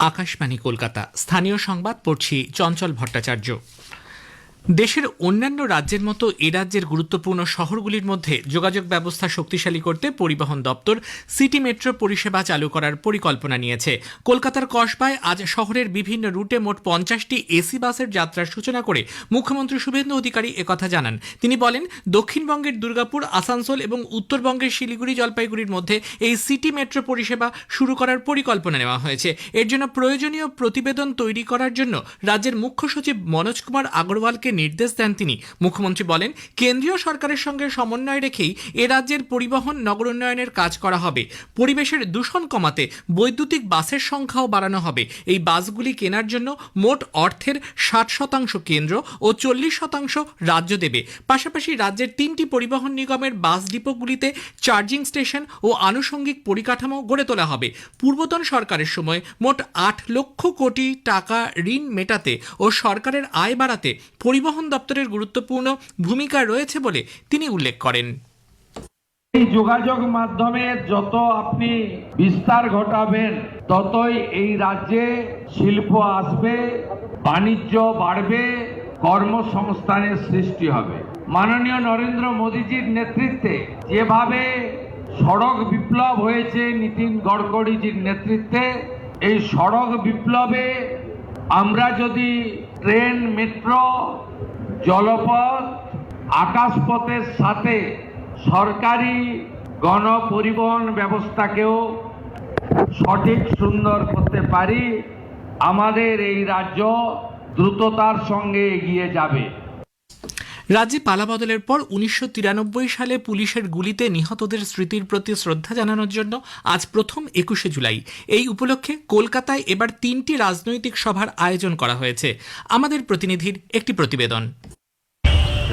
আকাশবাণী কলকাতা। স্থানীয় সংবাদ পড়ছি চঞ্চল ভট্টাচার্য। দেশের অন্যান্য রাজ্যের মতো এ রাজ্যের গুরুত্বপূর্ণ শহরগুলির মধ্যে যোগাযোগ ব্যবস্থা শক্তিশালী করতে পরিবহন দপ্তর সিটি মেট্রো পরিষেবা চালু করার পরিকল্পনা নিয়েছে। কলকাতার কসবায় আজ শহরের বিভিন্ন রুটে মোট 50টি এসি বাসের যাত্রার সূচনা করে মুখ্যমন্ত্রী শুভেন্দু অধিকারী একথা জানান। তিনি বলেন, দক্ষিণবঙ্গের দুর্গাপুর, আসানসোল এবং উত্তরবঙ্গের শিলিগুড়ি, জলপাইগুড়ির মধ্যে এই সিটি মেট্রো পরিষেবা শুরু করার পরিকল্পনা নেওয়া হয়েছে। এর জন্য প্রয়োজনীয় প্রতিবেদন তৈরি করার জন্য রাজ্যের মুখ্য সচিব মনোজ কুমার আগরওয়ালকে নির্দেশ দেন তিনি। মুখ্যমন্ত্রী বলেন, কেন্দ্রীয় সরকারের সঙ্গে সমন্বয় রেখেই এ রাজ্যের পরিবহন নগর উন্নয়নের কাজ করা হবে। পরিবেশের দূষণ কমাতে বৈদ্যুতিক বাসের সংখ্যাও বাড়ানো হবে। এই বাসগুলি কেনার জন্য মোট অর্থের 60% কেন্দ্র ও 40% রাজ্য দেবে। পাশাপাশি রাজ্যের 3টি পরিবহন নিগমের বাস ডিপোগুলিতে চার্জিং স্টেশন ও আনুষঙ্গিক পরিকাঠামো গড়ে তোলা হবে। পূর্বতন সরকারের সময় মোট 8 লক্ষ কোটি টাকা ঋণ মেটাতে ও সরকারের আয় বাড়াতে পরিবহন দপ্তরের গুরুত্বপূর্ণ ভূমিকা রয়েছে বলে তিনি উল্লেখ করেন। এই যোগাযোগ মাধ্যমের যত আপনি বিস্তার ঘটাবেন, ততই এই রাজ্যে শিল্প আসবে, বাণিজ্য বাড়বে, কর্মসংস্থানের সৃষ্টি হবে। মাননীয় নরেন্দ্র মোদীজির নেতৃত্বে যেভাবে সড়ক বিপ্লব হয়েছে, নীতিন গডকরিজির নেতৃত্বে, এই সড়ক বিপ্লবে আমরা যদি ট্রেন, মেট্রো, জলপথ, আকাশপথের সাথে সরকারি গণপরিবহন ব্যবস্থাকেও সঠিক সুন্দর করতে পারি, আমাদের এই রাজ্য দ্রুততার সঙ্গে এগিয়ে যাবে। রাজ্যে পালাবদলের পর 1993 সালে পুলিশের গুলিতে নিহতদের স্মৃতির প্রতি শ্রদ্ধা জানানোর জন্য আজ প্রথম 21শে জুলাই। এই উপলক্ষে কলকাতায় এবার 3টি রাজনৈতিক সভার আয়োজন করা হয়েছে। আমাদের প্রতিনিধির একটি প্রতিবেদন।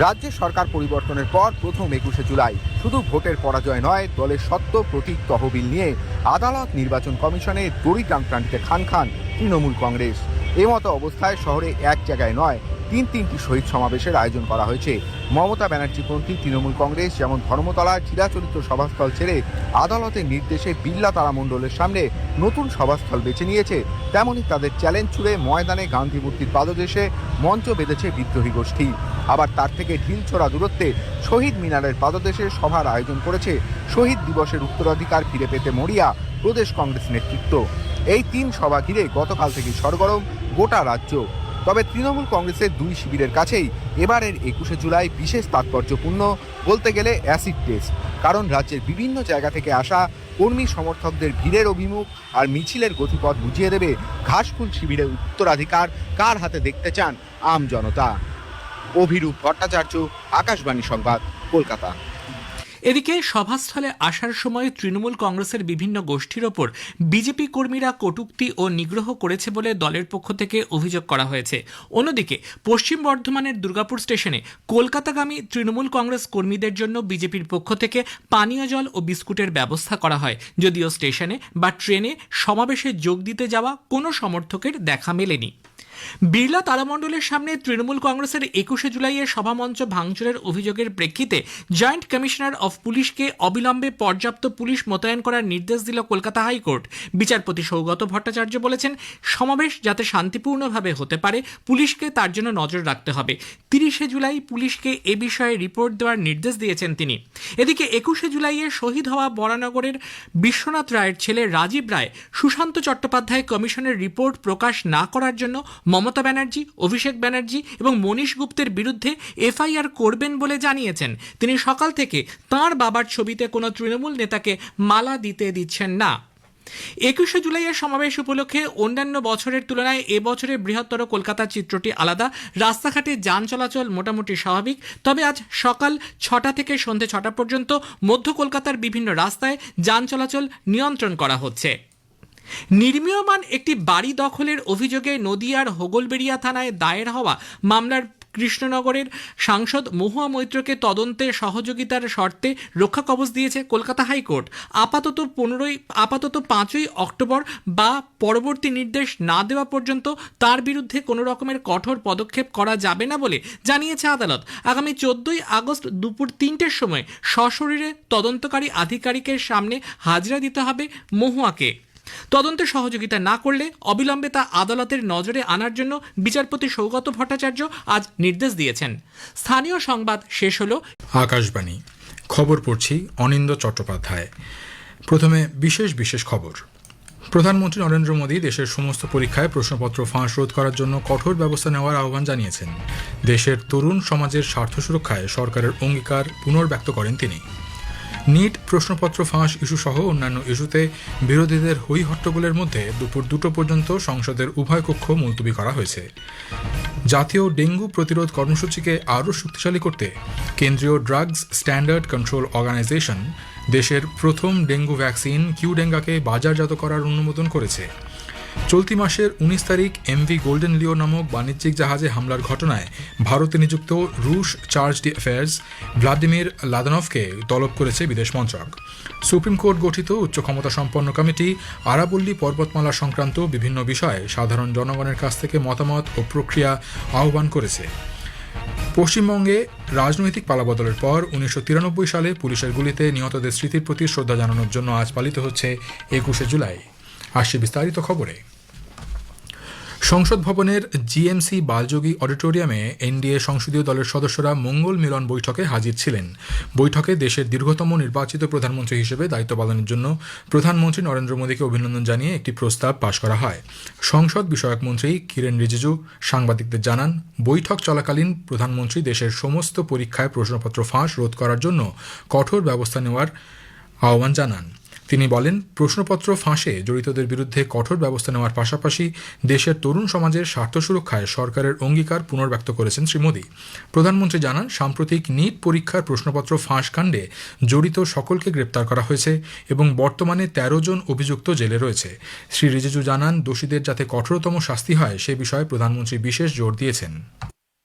রাজ্যে সরকার পরিবর্তনের পর প্রথম 21শে জুলাই শুধু ভোটের পরাজয় নয়, দলের সত্য প্রতীক তহবিল নিয়ে আদালত নির্বাচন কমিশনে দড়ি টানতে খান তৃণমূল কংগ্রেস। এমতো অবস্থায় শহরে এক জায়গায় নয়, তিনটি শহীদ সমাবেশের আয়োজন করা হয়েছে। মমতা ব্যানার্জিপন্থী তৃণমূল কংগ্রেস যেমন ধর্মতলার চিরাচরিত সভাস্থল ছেড়ে আদালতের নির্দেশে বিড়লা তারামণ্ডলের সামনে নতুন সভাস্থল বেছে নিয়েছে, তেমনি তাদের চ্যালেঞ্জ ছুড়ে ময়দানে গান্ধী মূর্তির পাদদেশে মঞ্চ বেঁধেছে বিদ্রোহী গোষ্ঠী। আবার তার থেকে ঢিলছোড়া দূরত্বে শহীদ মিনারের পাদদেশে সভার আয়োজন করেছে শহীদ দিবসের উত্তরাধিকার ফিরে পেতে মরিয়া প্রদেশ কংগ্রেস নেতৃত্ব। এই 3 সভা ঘিরে গতকাল থেকে সরগরম গোটা রাজ্য। তবে তৃণমূল কংগ্রেসের 2 শিবিরের কাছেই এবারের 21শে জুলাই বিশেষ তাৎপর্যপূর্ণ বলতে গেলে অ্যাসিড টেস্ট। কারণ রাজ্যের বিভিন্ন জায়গা থেকে আসা কর্মী সমর্থকদের ভিড়ের অভিমুখ আর মিছিলের গতিপথ বুঝিয়ে দেবে ঘাসফুল শিবিরের উত্তরাধিকার কার হাতে দেখতে চান আম জনতা। অভিরূপ ভট্টাচার্য, আকাশবাণী সংবাদ, কলকাতা। এদিকে সভাস্থলে আসার সময় তৃণমূল কংগ্রেসের বিভিন্ন গোষ্ঠীর ওপর বিজেপি কর্মীরা কটূক্তি ও নিগ্রহ করেছে বলে দলের পক্ষ থেকে অভিযোগ করা হয়েছে। অন্যদিকে পশ্চিম বর্ধমানের দুর্গাপুর স্টেশনে কলকাতাগামী তৃণমূল কংগ্রেস কর্মীদের জন্য বিজেপির পক্ষ থেকে পানীয় জল ও বিস্কুটের ব্যবস্থা করা হয়, যদিও স্টেশনে বা ট্রেনে সমাবেশে যোগ দিতে যাওয়া কোনো সমর্থকের দেখা মেলেনি। বিড়লা তারামণ্ডলের সামনে তৃণমূল কংগ্রেসের 21শে জুলাইয়ের সভামঞ্চ ভাঙচুরের অভিযোগের প্রেক্ষিতে জয়েন্ট কমিশনার অফ পুলিশকে অবিলম্বে পর্যাপ্ত পুলিশ মোতায়েন করার নির্দেশ দিল কলকাতা হাইকোর্ট। বিচারপতি সৌগত ভট্টাচার্য বলেছেন, সমাবেশ যাতে শান্তিপূর্ণভাবে হতে পারে, পুলিশকে তার জন্য নজর রাখতে হবে। 30শে জুলাই পুলিশকে এ বিষয়ে রিপোর্ট দেওয়ার নির্দেশ দিয়েছেন তিনি। এদিকে 21শে জুলাইয়ে শহীদ হওয়া বরানগরের বিশ্বনাথ রায়ের ছেলে রাজীব রায় সুশান্ত চট্টোপাধ্যায় কমিশনের রিপোর্ট প্রকাশ না করার জন্য মমতা ব্যানার্জি, অভিষেক ব্যানার্জি এবং মনীশ গুপ্তের বিরুদ্ধে এফআইআর করবেন বলে জানিয়েছেন। তিনি সকাল থেকে তাঁর বাবার ছবিতে কোনো তৃণমূল নেতাকে মালা দিতে দিচ্ছেন না। 21শে জুলাইয়ের সমাবেশ উপলক্ষে অন্যান্য বছরের তুলনায় এবছরের বৃহত্তর কলকাতার চিত্রটি আলাদা। রাস্তাঘাটে যান চলাচল মোটামুটি স্বাভাবিক, তবে আজ সকাল 6টা থেকে সন্ধ্যে 6টা পর্যন্ত মধ্য কলকাতার বিভিন্ন রাস্তায় যান চলাচল নিয়ন্ত্রণ করা হচ্ছে। নির্মীয়মান একটি বাড়ি দখলের অভিযোগে নদিয়ার হোগলবেড়িয়া থানায় দায়ের হওয়া মামলার কৃষ্ণনগরের সাংসদ মহুয়া মৈত্রকে তদন্তে সহযোগিতার শর্তে রক্ষা কবচ দিয়েছে কলকাতা হাইকোর্ট। আপাতত 5ই অক্টোবর বা পরবর্তী নির্দেশ না দেওয়া পর্যন্ত তার বিরুদ্ধে কোনো রকমের কঠোর পদক্ষেপ করা যাবে না বলে জানিয়েছে আদালত। আগামী 14ই আগস্ট দুপুর 3টের সময় সশরীরে তদন্তকারী আধিকারিকের সামনে হাজিরা দিতে হবে মহুয়াকে। তদন্তে সহযোগিতা না করলে অবিলম্বে তা আদালতের নজরে আনার জন্য বিচারপতি সৌগত ভট্টাচার্য আজ নির্দেশ দিয়েছেন। স্থানীয় সংবাদ শেষ হলো। আকাশবাণী খবর পড়ছি অনিন্দ চট্টোপাধ্যায়। প্রথমে বিশেষ খবর। প্রধানমন্ত্রী নরেন্দ্র মোদী দেশের সমস্ত পরীক্ষায় প্রশ্নপত্র ফাঁস রোধ করার জন্য কঠোর ব্যবস্থা নেওয়ার আহ্বান জানিয়েছেন। দেশের তরুণ সমাজের স্বার্থ সুরক্ষায় সরকারের অঙ্গীকার পুনর্ব্যক্ত করেন তিনি। নিট প্রশ্নপত্র ফাঁস ইস্যুসহ অন্যান্য ইস্যুতে বিরোধীদের হই হট্টগোলের মধ্যে দুপুর 2টো পর্যন্ত সংসদের উভয় কক্ষ মুলতবি করা হয়েছে। জাতীয় ডেঙ্গু প্রতিরোধ কর্মসূচিকে আরও শক্তিশালী করতে কেন্দ্রীয় ড্রাগস স্ট্যান্ডার্ড কন্ট্রোল অর্গানাইজেশন দেশের প্রথম ডেঙ্গু ভ্যাকসিন কিউডেঙ্গাকে বাজারজাত করার অনুমোদন করেছে। চলতি মাসের 19 তারিখ এমভি গোল্ডেন লিও নামক বাণিজ্যিক জাহাজে হামলার ঘটনায় ভারতে নিযুক্ত রুশ চার্জ অ্যাফেয়ার্স ভ্লাদিমির লাদানভকে তলব করেছে বিদেশ মন্ত্রক। সুপ্রিম কোর্ট গঠিত উচ্চ ক্ষমতা সম্পন্ন কমিটি আরাবল্লী পর্বতমালা সংক্রান্ত বিভিন্ন বিষয়ে সাধারণ জনগণের কাছ থেকে মতামত ও প্রক্রিয়া আহ্বান করেছে। পশ্চিমবঙ্গে রাজনৈতিক পালাবদলের পর 1993 সালে পুলিশের গুলিতে নিহতদের স্মৃতির প্রতি শ্রদ্ধা জানানোর জন্য আজ পালিত হচ্ছে 21শে জুলাই। আসছে বিস্তারিত খবরে। সংসদ ভবনের জিএমসি বালযোগী অডিটোরিয়ামে এনডিএ সংসদীয় দলের সদস্যরা মঙ্গল মিলন বৈঠকে হাজির ছিলেন। বৈঠকে দেশের দীর্ঘতম নির্বাচিত প্রধানমন্ত্রী হিসেবে দায়িত্ব পালনের জন্য প্রধানমন্ত্রী নরেন্দ্র মোদীকে অভিনন্দন জানিয়ে একটি প্রস্তাব পাশ করা হয়। সংসদ বিষয়ক মন্ত্রী কিরেন রিজিজু সাংবাদিকদের জানান, বৈঠক চলাকালীন প্রধানমন্ত্রী দেশের সমস্ত পরীক্ষায় প্রশ্নপত্র ফাঁস রোধ করার জন্য কঠোর ব্যবস্থা নেওয়ার আহ্বান জানান। তিনি বলেন, প্রশ্নপত্র ফাঁসে জড়িতদের বিরুদ্ধে কঠোর ব্যবস্থা নেওয়ার পাশাপাশি দেশের তরুণ সমাজের স্বার্থ সুরক্ষায় সরকারের অঙ্গীকার পুনর্ব্যক্ত করেছেন শ্রী মোদী। প্রধানমন্ত্রী জানান, সাম্প্রতিক নিট পরীক্ষার প্রশ্নপত্র ফাঁস কাণ্ডে জড়িত সকলকে গ্রেপ্তার করা হয়েছে এবং বর্তমানে 13 জন অভিযুক্ত জেলে রয়েছে। শ্রী রিজিজু জানান, দোষীদের যাতে কঠোরতম শাস্তি হয় সে বিষয়ে প্রধানমন্ত্রী বিশেষ জোর দিয়েছেন।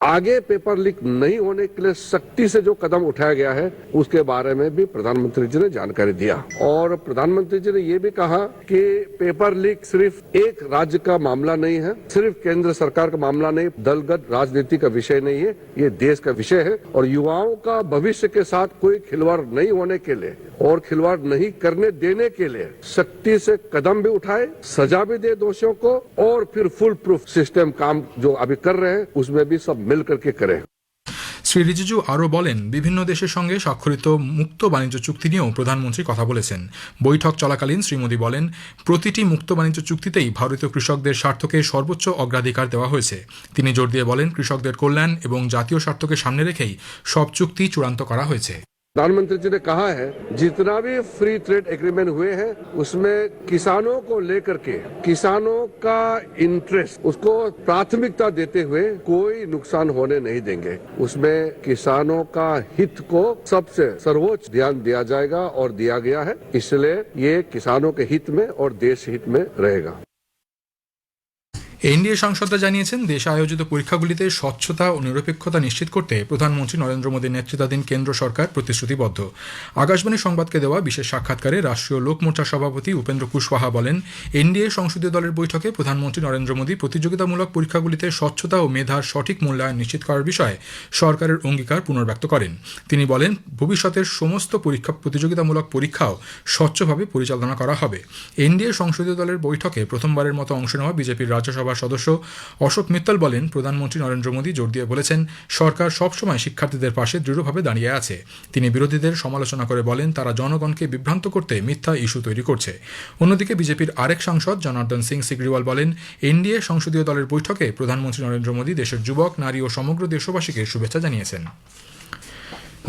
आगे पेपर लीक नहीं होने के लिए सख्ती से जो कदम उठाया गया है उसके बारे में भी प्रधानमंत्री जी ने जानकारी दिया और प्रधानमंत्री जी ने ये भी कहा कि पेपर लीक सिर्फ एक राज्य का मामला नहीं है, सिर्फ केंद्र सरकार का मामला नहीं, दलगत राजनीति का विषय नहीं है, ये देश का विषय है और युवाओं का भविष्य के साथ कोई खिलवाड़ नहीं होने के लिए और खिलवाड़ नहीं करने देने के लिए सख्ती से कदम भी उठाए, सजा भी दे दोषियों को और फिर फुल प्रूफ सिस्टम काम जो अभी कर रहे हैं उसमें भी सब मिल करके करें। শ্রী রিজিজু আরও বলেন, বিভিন্ন দেশের সঙ্গে স্বাক্ষরিত মুক্ত বাণিজ্য চুক্তি নিয়েও প্রধানমন্ত্রী কথা বলেছেন। বৈঠক চলাকালীন শ্রী মোদী বলেন, প্রতিটি মুক্ত বাণিজ্য চুক্তিতেই ভারতীয় কৃষকদের স্বার্থকে সর্বোচ্চ অগ্রাধিকার দেওয়া হয়েছে। তিনি জোর দিয়ে বলেন, কৃষকদের কল্যাণ এবং জাতীয় স্বার্থকে সামনে রেখেই সব চুক্তি চূড়ান্ত করা হয়েছে। प्रधानमंत्री जी ने कहा है, जितना भी फ्री ट्रेड एग्रीमेंट हुए हैं उसमें किसानों को लेकर के किसानों का इंटरेस्ट उसको प्राथमिकता देते हुए कोई नुकसान होने नहीं देंगे। उसमें किसानों का हित को सबसे सर्वोच्च ध्यान दिया जाएगा और दिया गया है, इसलिए ये किसानों के हित में और देश हित में रहेगा। এনডিএ সাংসদরা জানিয়েছেন, দেশে আয়োজিত পরীক্ষাগুলিতে স্বচ্ছতা ও নিরপেক্ষতা নিশ্চিত করতে প্রধানমন্ত্রী নরেন্দ্র মোদীর নেতৃত্বাধীন কেন্দ্র সরকার প্রতিশ্রুতিবদ্ধ। আকাশবাণী সংবাদকে দেওয়া বিশেষ সাক্ষাৎকারে রাষ্ট্রীয় লোক মোর্চার সভাপতি উপেন্দ্র কুশওয়াহা বলেন, এনডিএ সংসদীয় দলের বৈঠকে প্রধানমন্ত্রী নরেন্দ্র মোদী প্রতিযোগিতামূলক পরীক্ষাগুলিতে স্বচ্ছতা ও মেধার সঠিক মূল্যায়ন নিশ্চিত করার বিষয়ে সরকারের অঙ্গীকার পুনর্ব্যক্ত করেন। তিনি বলেন, ভবিষ্যতের সমস্ত প্রতিযোগিতামূলক পরীক্ষাও স্বচ্ছভাবে পরিচালনা করা হবে। এনডিএ সংসদীয় দলের বৈঠকে প্রথমবারের মতো অংশ নেওয়া বিজেপির রাজ্যসভা সদস্য অশোক মিত্তল বলেন, প্রধানমন্ত্রী নরেন্দ্র মোদী জোর দিয়ে বলেছেন, সরকার সবসময় শিক্ষার্থীদের পাশে দৃঢ়ভাবে দাঁড়িয়ে আছে। তিনি বিরোধীদের সমালোচনা করে বলেন, তারা জনগণকে বিভ্রান্ত করতে মিথ্যা ইস্যু তৈরি করছে। অন্যদিকে বিজেপির আরেক সাংসদ জনার্দন সিং সিগ্রিওয়াল বলেন, এনডিএ সংসদীয় দলের বৈঠকে প্রধানমন্ত্রী নরেন্দ্র মোদী দেশের যুবক, নারী ও সমগ্র দেশবাসীকে শুভেচ্ছা জানিয়েছেন।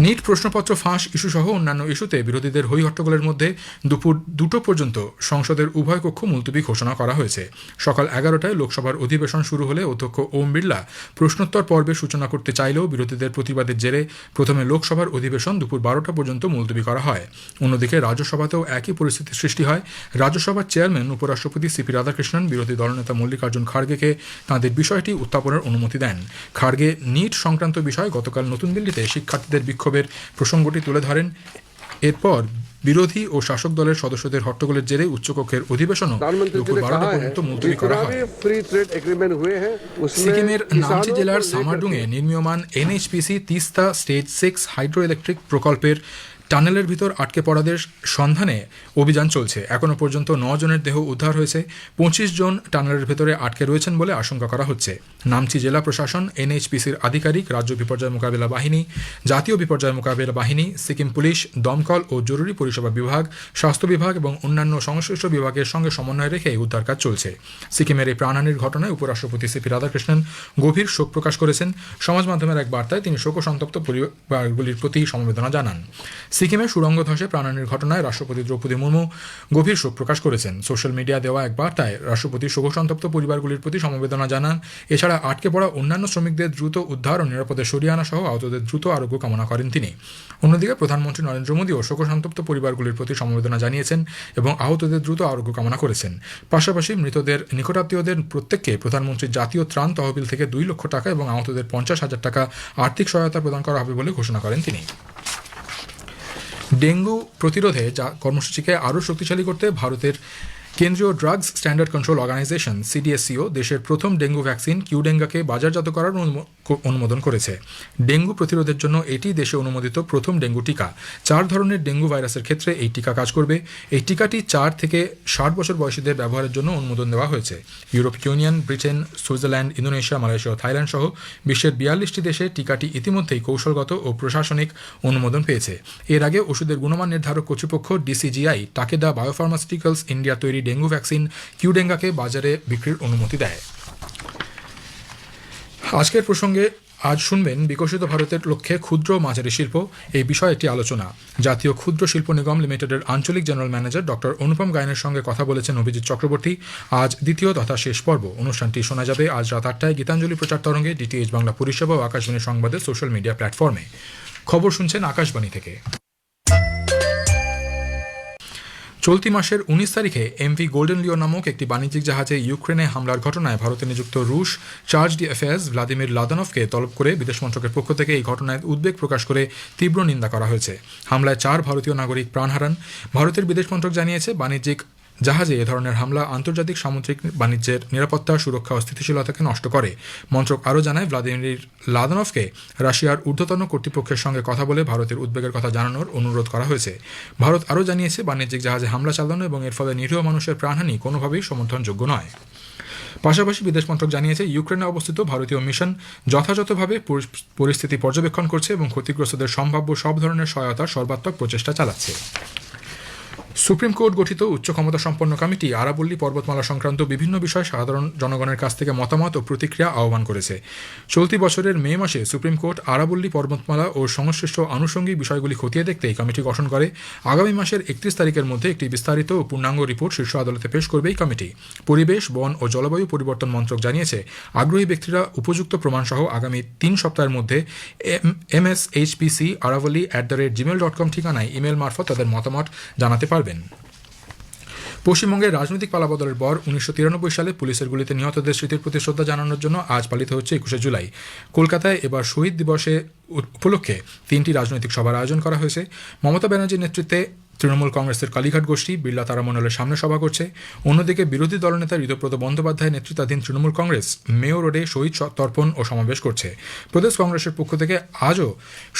নিট প্রশ্নপত্র ফাঁস ইস্যুসহ অন্যান্য ইস্যুতে বিরোধীদের হই হট্টগোলের মধ্যে দুপুর 2টো পর্যন্ত সংসদের উভয় কক্ষ মুলতবি ঘোষণা করা হয়েছে। সকাল 11টায় লোকসভার অধিবেশন শুরু হলে অধ্যক্ষ ওম বিড়লা প্রশ্নোত্তর পর্বের সূচনা করতে চাইলেও বিরোধীদের প্রতিবাদের জেরে প্রথমে লোকসভার অধিবেশন দুপুর 12টা পর্যন্ত মুলতবি করা হয়। অন্যদিকে রাজ্যসভাতেও একই পরিস্থিতির সৃষ্টি হয়। রাজ্যসভার চেয়ারম্যান উপরাষ্ট্রপতি সিপি রাধাকৃষ্ণন বিরোধী দলনেতা মল্লিকার্জুন খাড়গেকে তাঁদের বিষয়টি উত্থাপনের অনুমতি দেন। খাড়গে নিট সংক্রান্ত বিষয়ে গতকাল নতুন দিল্লিতে শিক্ষার্থীদের বিক্ষোভের প্রসঙ্গটি তুলে ধরেন। এরপর বিরোধী ও শাসক দলের সদস্যদের হট্টগোলের জেরে উচ্চকক্ষের অধিবেশনও দুপুর 12টা পর্যন্ত মুলতবি করা হয়। সিকিমের নামচি জেলার সামারডুংয়ে নির্মীয়মান NHPC Teesta stage 6 hydro electric প্রকল্পের টানেলের ভিতর আটকে পড়াদের সন্ধানে অভিযান চলছে। এখনও পর্যন্ত 9 জনের দেহ উদ্ধার হয়েছে। 25 জন টানেলের ভেতরে আটকে রয়েছেন বলে আশঙ্কা করা হচ্ছে। নামচি জেলা প্রশাসন, এনএইচপিসির আধিকারিক, রাজ্য বিপর্যয় মোকাবিলা বাহিনী, জাতীয় বিপর্যয় মোকাবিলা বাহিনী, সিকিম পুলিশ, দমকল ও জরুরি পরিষেবা বিভাগ, স্বাস্থ্য বিভাগ এবং অন্যান্য সংশ্লিষ্ট বিভাগের সঙ্গে সমন্বয় রেখে উদ্ধার কাজ চলছে। সিকিমের এই প্রাণহানির ঘটনায় উপরাষ্ট্রপতি সিপি রাধাকৃষ্ণন গভীর শোক প্রকাশ করেছেন। সমাজ মাধ্যমের এক বার্তায় তিনি শোকসন্তপ্ত পরিবারগুলির প্রতি সমবেদনা জানান। সিকিমে সুড়ঙ্গ ধসে প্রাণহানির ঘটনায় রাষ্ট্রপতি দ্রৌপদী মুর্মু গভীর শোক প্রকাশ করেছেন। সোশ্যাল মিডিয়া দেওয়া এক বার্তায় রাষ্ট্রপতি শোকসন্তপ্ত পরিবারগুলির প্রতি সমবেদনা জানান। এছাড়া আটকে পড়া অন্যান্য শ্রমিকদের দ্রুত উদ্ধার ও নিরাপদে সরিয়ে আনা সহ আহতদের দ্রুত আরোগ্য কামনা করেন তিনি। অন্যদিকে প্রধানমন্ত্রী নরেন্দ্র মোদীও শোকসন্তপ্ত পরিবারগুলির প্রতি সমবেদনা জানিয়েছেন এবং আহতদের দ্রুত আরোগ্য কামনা করেছেন। পাশাপাশি মৃতদের নিকটাত্মীয়দের প্রত্যেককে প্রধানমন্ত্রীর জাতীয় ত্রাণ তহবিল থেকে 2 লক্ষ টাকা এবং আহতদের 50,000 টাকা আর্থিক সহায়তা প্রদান করা হবে বলে ঘোষণা করেন তিনি। ডেঙ্গু প্রতিরোধে কর্মসূচিকে আরও শক্তিশালী করতে ভারতের কেন্দ্রীয় drugs standard control organization CDSCO দেশের প্রথম ডেঙ্গু ভ্যাকসিন কিউডেঙ্গাকে বাজারজাত করার অনুমোদন করেছে। ডেঙ্গু প্রতিরোধের জন্য এটি দেশে অনুমোদিত প্রথম ডেঙ্গু টিকা। 4 ধরনের ডেঙ্গু ভাইরাসের ক্ষেত্রে এই টিকা কাজ করবে। এই টিকাটি 4 থেকে 60 বছর বয়সীদের ব্যবহারের জন্য অনুমোদন দেওয়া হয়েছে। ইউরোপীয় union, Britain, Switzerland, Indonesia, Malaysia ও থাইল্যান্ড সহ বিশ্বের 42টি দেশে টিকাটি ইতিমধ্যেই কৌশলগত ও প্রশাসনিক অনুমোদন পেয়েছে। এর আগে ওষুধের গুণমান নির্ধারক কর্তৃপক্ষ ডিসিজিআই টাকেদা বায়োফার্মাসিউটিক্যালস ইন্ডিয়া তৈরি ডেঙ্গু ভ্যাকসিন কিউডেঙ্গাকে বাজারে বিক্রির অনুমতি দেয়। আজকের প্রসঙ্গে আজ শুনবেন বিকশিত ভারতের লক্ষ্যে ক্ষুদ্র ও মাঝারি শিল্প, এই বিষয়ে একটি আলোচনা। জাতীয় ক্ষুদ্র শিল্প নিগম লিমিটেডের আঞ্চলিক জেনারেল ম্যানেজার ডক্টর অনুপম গায়নের সঙ্গে কথা বলেছেন অভিজিৎ চক্রবর্তী। আজ দ্বিতীয় তথা শেষ পর্ব। অনুষ্ঠানটি শোনা যাবে আজ রাত 8টায় গীতাঞ্জলি প্রচার তরঙ্গে, ডিটিএইচ বাংলা পরিষেবা ও আকাশবাণী সংবাদের সোশ্যাল মিডিয়া প্ল্যাটফর্মে। খবর শুনছেন আকাশবাণী থেকে। চলতি মাসের 19 তারিখে এমভি গোল্ডেন লিও নামক একটি বাণিজ্যিক জাহাজে ইউক্রেনে হামলার ঘটনায় ভারতে নিযুক্ত রুশ চার্জ ডি অ্যাফেয়ার্স ভ্লাদিমির লাদানভকে তলব করে বিদেশ মন্ত্রকের পক্ষ থেকে এই ঘটনায় উদ্বেগ প্রকাশ করে তীব্র নিন্দা করা হয়েছে। হামলায় 4 ভারতীয় নাগরিক প্রাণ হারান। ভারতের বিদেশ মন্ত্রক জানিয়েছে, বাণিজ্যিক জাহাজে এ ধরনের হামলা আন্তর্জাতিক সামুদ্রিক বাণিজ্যের নিরাপত্তা, সুরক্ষা ও স্থিতিশীলতাকে নষ্ট করে। মন্ত্রক আরও জানায়, ভ্লাদিমির লাদানভকে রাশিয়ার ঊর্ধ্বতন কর্তৃপক্ষের সঙ্গে কথা বলে ভারতের উদ্বেগের কথা জানানোর অনুরোধ করা হয়েছে। ভারত আরও জানিয়েছে, বাণিজ্যিক জাহাজে হামলা চালানো এবং এর ফলে নিরীহ মানুষের প্রাণহানি কোনোভাবেই সমর্থনযোগ্য নয়। পাশাপাশি বিদেশ মন্ত্রক জানিয়েছে, ইউক্রেনে অবস্থিত ভারতীয় মিশন যথাযথভাবে পরিস্থিতি পর্যবেক্ষণ করছে এবং ক্ষতিগ্রস্তদের সম্ভাব্য সব ধরনের সহায়তার সর্বাত্মক প্রচেষ্টা চালাচ্ছে। সুপ্রিম কোর্ট গঠিত উচ্চ ক্ষমতা সম্পন্ন কমিটি আরাবল্লী পর্বতমালা সংক্রান্ত বিভিন্ন বিষয়ে সাধারণ জনগণের কাছ থেকে মতামত ও প্রতিক্রিয়া আহ্বান করেছে। চলতি বছরের মে মাসে সুপ্রিম কোর্ট আরাবল্লী পর্বতমালা ও সংশ্লিষ্ট আনুষঙ্গিক বিষয়গুলি খতিয়ে দেখতে এই কমিটি গঠন করে। আগামী মাসের 31 তারিখের মধ্যে একটি বিস্তারিত ও পূর্ণাঙ্গ রিপোর্ট শীর্ষ আদালতে পেশ করবে এই কমিটি। পরিবেশ, বন ও জলবায়ু পরিবর্তন মন্ত্রক জানিয়েছে, আগ্রহী ব্যক্তিরা উপযুক্ত প্রমাণসহ আগামী 3 সপ্তাহের মধ্যে msHPC-aravali@gmail.com ঠিকানায় ইমেল মারফত তাদের মতামত জানাতে পারবেন। পশ্চিমবঙ্গের রাজনৈতিক পালাবদলের পর 1993 সালে পুলিশের গুলিতে নিহতদের স্মৃতির প্রতি শ্রদ্ধা জানানোর জন্য আজ পালিত হচ্ছে 21শে জুলাই। কলকাতায় এবার শহীদ দিবসে উপলক্ষে 3টি রাজনৈতিক সভার আয়োজন করা হয়েছে। মমতা ব্যানার্জির নেতৃত্বে তৃণমূল কংগ্রেসের কালীঘাট গোষ্ঠী বিড়লা তারামণ্ডলের সামনে সভা করছে। অন্যদিকে বিরোধী দলনেতা ঋতব্রত বন্দ্যোপাধ্যায় নেতৃত্বাধীন তৃণমূল কংগ্রেস মেয়ো রোডে শহীদ তর্পণ ও সমাবেশ করছে। প্রদেশ কংগ্রেসের পক্ষ থেকে আজও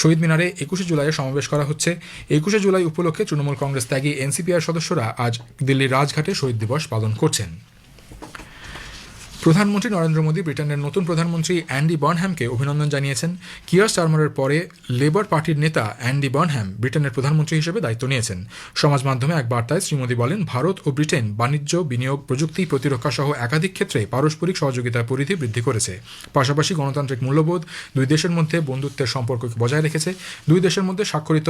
শহীদ মিনারে 21শে জুলাইয়ে সমাবেশ করা হচ্ছে। 21শে জুলাই উপলক্ষে তৃণমূল কংগ্রেস ত্যাগী এনসিপিআর সদস্যরা আজ দিল্লির রাজঘাটে শহীদ দিবস পালন করছেন। প্রধানমন্ত্রী নরেন্দ্র মোদী ব্রিটেনের নতুন প্রধানমন্ত্রী অ্যান্ডি বার্নহ্যামকে অভিনন্দন জানিয়েছেন। কিয়ার স্টারমারের পরে লেবার পার্টির নেতা অ্যান্ডি বার্নহ্যাম ব্রিটেনের প্রধানমন্ত্রী হিসেবে দায়িত্ব নিয়েছেন। সমাজ মাধ্যমে এক বার্তায় শ্রী মোদী বলেন, ভারত ও ব্রিটেন বাণিজ্য, বিনিয়োগ, প্রযুক্তি, প্রতিরক্ষা সহ একাধিক ক্ষেত্রে পারস্পরিক সহযোগিতার পরিধি বৃদ্ধি করেছে। পাশাপাশি গণতান্ত্রিক মূল্যবোধ দুই দেশের মধ্যে বন্ধুত্বের সম্পর্ককে বজায় রেখেছে। দুই দেশের মধ্যে স্বাক্ষরিত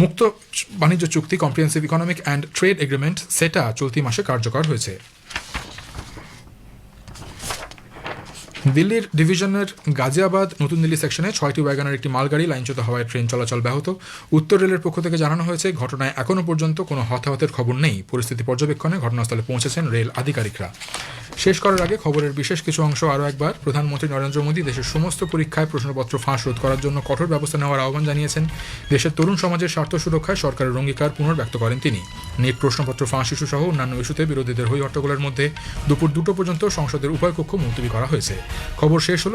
মুক্ত বাণিজ্য চুক্তি comprehensive economic and trade agreement সেটা চলতি মাসে কার্যকর হয়েছে। দিল্লির ডিভিশনের গাজিয়াবাদ নতুন দিল্লি সেকশনে 6টি ওয়াগনের একটি মালগাড়ি লাইনচ্যুত হওয়ায় ট্রেন চলাচল ব্যাহত। উত্তর রেলের পক্ষ থেকে জানানো হয়েছে, ঘটনায় এখনও পর্যন্ত কোনো হতাহতের খবর নেই। পরিস্থিতি পর্যবেক্ষণে ঘটনাস্থলে পৌঁছেছেন রেল আধিকারিকরা। শেষ করার আগে খবরের বিশেষ কিছু অংশ আরও একবার। প্রধানমন্ত্রী নরেন্দ্র মোদী দেশের সমস্ত পরীক্ষায় প্রশ্নপত্র ফাঁস রোধ করার জন্য কঠোর ব্যবস্থা নেওয়ার আহ্বান জানিয়েছেন। দেশের তরুণ সমাজের স্বার্থ সুরক্ষায় সরকারের অঙ্গীকার পুনর্ব্যক্ত করেন তিনি। নিট প্রশ্নপত্র ফাঁস ইস্যু সহ অন্যান্য ইস্যুতে বিরোধীদের হই হট্টগোলের মধ্যে দুপুর 2টো পর্যন্ত সংসদের উভয় কক্ষ মুলতবি করা হয়েছে। খবর শেষ হলো।